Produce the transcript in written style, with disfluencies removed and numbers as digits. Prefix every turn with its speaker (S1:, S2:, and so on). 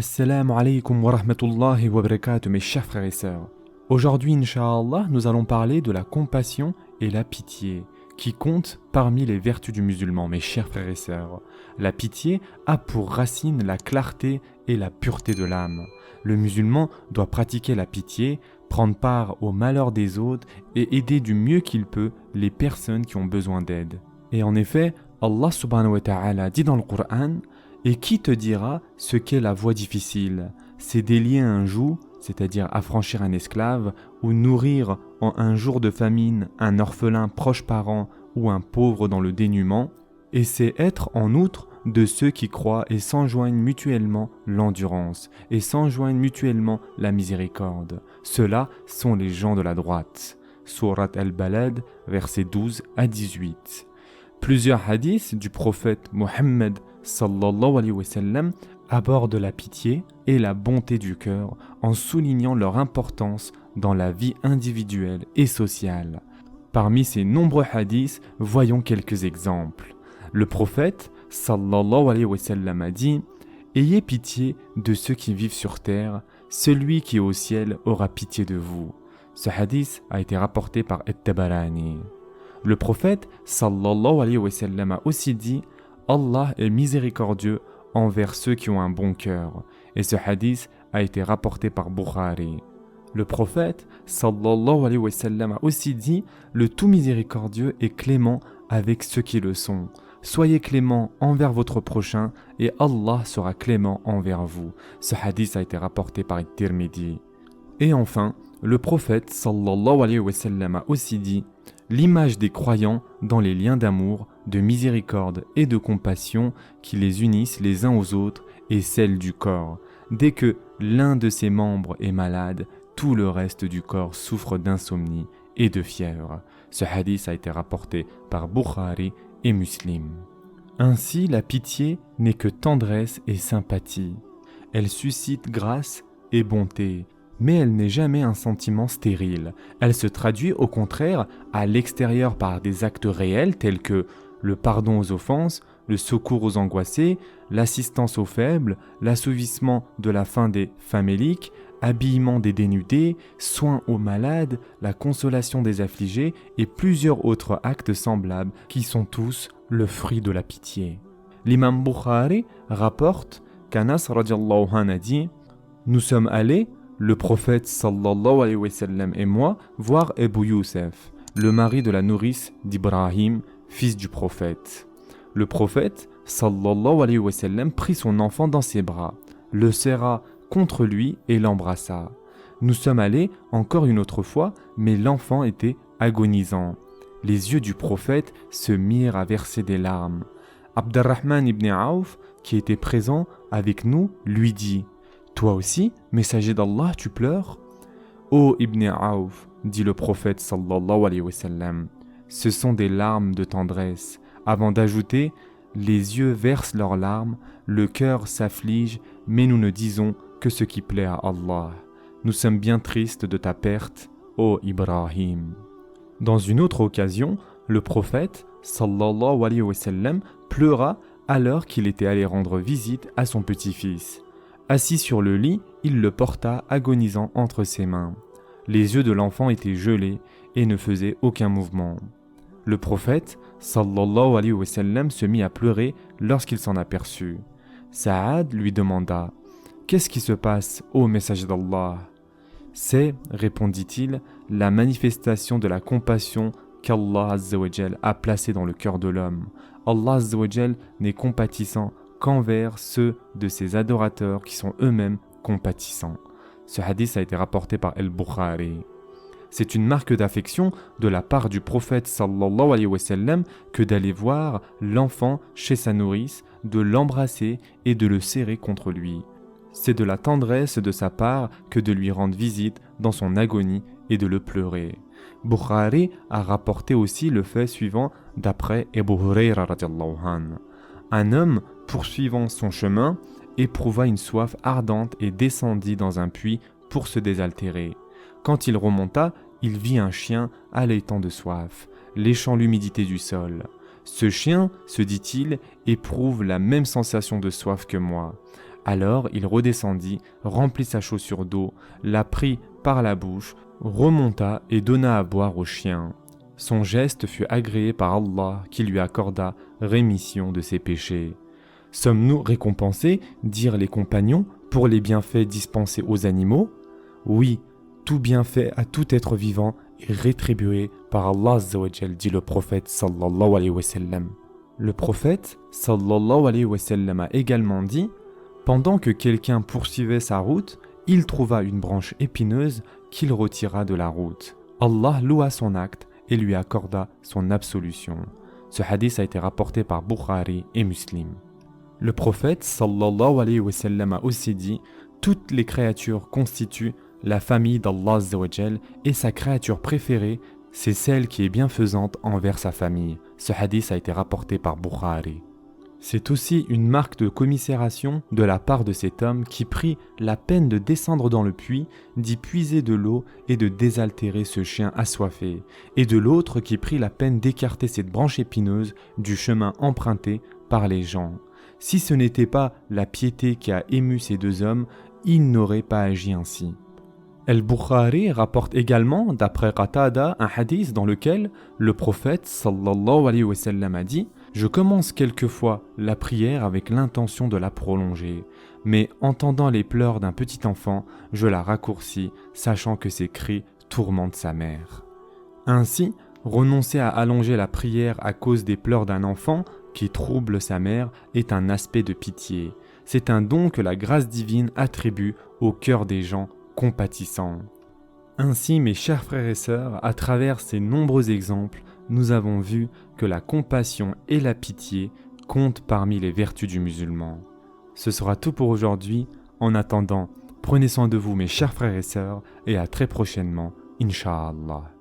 S1: Assalamu alaikum wa rahmatullahi wa barakatuh, mes chers frères et sœurs. Aujourd'hui, Inch'Allah, nous allons parler de la compassion et la pitié, qui comptent parmi les vertus du musulman, mes chers frères et sœurs. La pitié a pour racine la clarté et la pureté de l'âme. Le musulman doit pratiquer la pitié, prendre part au malheur des autres et aider du mieux qu'il peut les personnes qui ont besoin d'aide. Et en effet, Allah subhanahu wa ta'ala dit dans le Coran: et qui te dira ce qu'est la voie difficile? C'est délier un joug, c'est-à-dire affranchir un esclave, ou nourrir en un jour de famine un orphelin proche parent ou un pauvre dans le dénuement, et c'est être en outre de ceux qui croient et s'enjoignent mutuellement l'endurance, et s'enjoignent mutuellement la miséricorde. Ceux-là sont les gens de la droite. Surat Al-Balad, versets 12 à 18. Plusieurs hadiths du prophète Mohammed sallallahu alayhi wa sallam abordent la pitié et la bonté du cœur en soulignant leur importance dans la vie individuelle et sociale. Parmi ces nombreux hadiths, voyons quelques exemples. Le prophète sallallahu alayhi wa sallam a dit: ayez pitié de ceux qui vivent sur terre, celui qui est au ciel aura pitié de vous. Ce hadith a été rapporté par At-Tabarani. Le prophète sallallahu alayhi wa sallam a aussi dit: Allah est miséricordieux envers ceux qui ont un bon cœur. Et ce hadith a été rapporté par Bukhari. Le prophète sallallahu alayhi wa sallam a aussi dit: le tout miséricordieux est clément avec ceux qui le sont. Soyez clément envers votre prochain et Allah sera clément envers vous. Ce hadith a été rapporté par At-Tirmidhi. Et enfin, le prophète sallallahu alayhi wa sallam a aussi dit: l'image des croyants dans les liens d'amour, de miséricorde et de compassion qui les unissent les uns aux autres est celle du corps. Dès que l'un de ses membres est malade, tout le reste du corps souffre d'insomnie et de fièvre. Ce hadith a été rapporté par Bukhari et Muslim. Ainsi, la pitié n'est que tendresse et sympathie. Elle suscite grâce et bonté, mais elle n'est jamais un sentiment stérile. Elle se traduit au contraire à l'extérieur par des actes réels tels que le pardon aux offenses, le secours aux angoissés, l'assistance aux faibles, l'assouvissement de la faim des faméliques, habillement des dénudés, soins aux malades, la consolation des affligés et plusieurs autres actes semblables qui sont tous le fruit de la pitié. L'imam Bukhari rapporte qu'Anas radiallahu anhu a dit: nous sommes allés, le prophète sallallahu alayhi wa sallam et moi, voir Abu Youssef, le mari de la nourrice d'Ibrahim, fils du prophète. Le prophète sallallahu alayhi wa sallam prit son enfant dans ses bras, le serra contre lui et l'embrassa. Nous sommes allés encore une autre fois, mais l'enfant était agonisant. Les yeux du prophète se mirent à verser des larmes. Abdurrahman ibn Auf, qui était présent avec nous, lui dit: toi aussi, messager d'Allah, tu pleures? Ô Ibn Auf, dit le prophète sallallahu alayhi wa sallam, ce sont des larmes de tendresse. Avant d'ajouter: les yeux versent leurs larmes, le cœur s'afflige, mais nous ne disons que ce qui plaît à Allah. Nous sommes bien tristes de ta perte, ô Ibrahim. Dans une autre occasion, le prophète sallallahu alayhi wa sallam pleura alors qu'il était allé rendre visite à son petit-fils. Assis sur le lit, il le porta agonisant entre ses mains. Les yeux de l'enfant étaient gelés et ne faisaient aucun mouvement. Le prophète sallallahu alayhi wa sallam se mit à pleurer lorsqu'il s'en aperçut. Saad lui demanda: qu'est-ce qui se passe, ô messager d'Allah? C'est, répondit-il, la manifestation de la compassion qu'Allah Azza wa Jal a placée dans le cœur de l'homme. Allah Azza wa Jal n'est compatissant qu'envers ceux de ses adorateurs qui sont eux-mêmes compatissants. Ce hadith a été rapporté par Al-Bukhari. C'est une marque d'affection de la part du prophète sallallahu alayhi wa sallam que d'aller voir l'enfant chez sa nourrice, de l'embrasser et de le serrer contre lui. C'est de la tendresse de sa part que de lui rendre visite dans son agonie et de le pleurer. Bukhari a rapporté aussi le fait suivant d'après Abu Hurayra radiallahu anhu. Un homme, poursuivant son chemin, éprouva une soif ardente et descendit dans un puits pour se désaltérer. Quand il remonta, il vit un chien allaitant de soif, léchant l'humidité du sol. Ce chien, se dit-il, éprouve la même sensation de soif que moi. Alors il redescendit, remplit sa chaussure d'eau, la prit par la bouche, remonta et donna à boire au chien. Son geste fut agréé par Allah qui lui accorda rémission de ses péchés. Sommes-nous récompensés, dirent les compagnons, pour les bienfaits dispensés aux animaux? Oui, tout bienfait à tout être vivant est rétribué par Allah Azza wa Jal, dit le prophète sallallahu alayhi wa sallam. Le prophète sallallahu alayhi wa sallam a également dit: pendant que quelqu'un poursuivait sa route, il trouva une branche épineuse qu'il retira de la route. Allah loua son acte et lui accorda son absolution. Ce hadith a été rapporté par Bukhari et Muslim. Le prophète sallallahu alayhi wa sallam a aussi dit: toutes les créatures constituent la famille d'Allah Azza wa Jal et sa créature préférée, c'est celle qui est bienfaisante envers sa famille. Ce hadith a été rapporté par Bukhari. C'est aussi une marque de commisération de la part de cet homme qui prit la peine de descendre dans le puits, d'y puiser de l'eau et de désaltérer ce chien assoiffé, et de l'autre qui prit la peine d'écarter cette branche épineuse du chemin emprunté par les gens. Si ce n'était pas la piété qui a ému ces deux hommes, ils n'auraient pas agi ainsi. Al-Bukhari rapporte également, d'après Qatada, un hadith dans lequel le prophète sallallahu alayhi wa sallam a dit: je commence quelquefois la prière avec l'intention de la prolonger, mais entendant les pleurs d'un petit enfant, je la raccourcis, sachant que ses cris tourmentent sa mère. Ainsi, renoncer à allonger la prière à cause des pleurs d'un enfant qui trouble sa mère est un aspect de pitié. C'est un don que la grâce divine attribue au cœur des gens compatissants. Ainsi, mes chers frères et sœurs, à travers ces nombreux exemples, nous avons vu que la compassion et la pitié comptent parmi les vertus du musulman. Ce sera tout pour aujourd'hui. En attendant, prenez soin de vous mes chers frères et sœurs et à très prochainement, Inch'Allah.